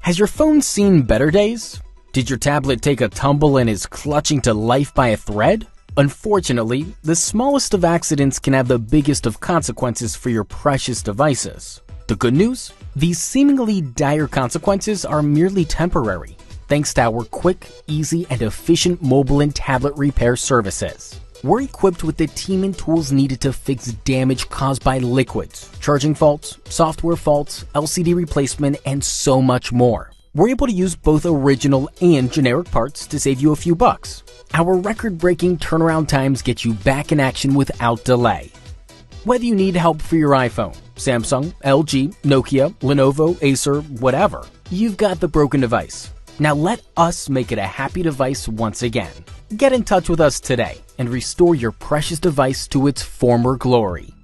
Has your phone seen better days? Did your tablet take a tumble and is clutching to life by a thread? Unfortunately, the smallest of accidents can have the biggest of consequences for your precious devices. The good news? These seemingly dire consequences are merely temporary, thanks to our quick, easy, and efficient mobile and tablet repair services. We're equipped with the team and tools needed to fix damage caused by liquids, charging faults, software faults, LCD replacement, and so much more. We're able to use both original and generic parts to save you a few bucks. Our record-breaking turnaround times get you back in action without delay. Whether you need help for your iPhone, Samsung, LG, Nokia, Lenovo, Acer, whatever, you've got the broken device. Now let us make it a happy device once again. Get in touch with us today and restore your precious device to its former glory.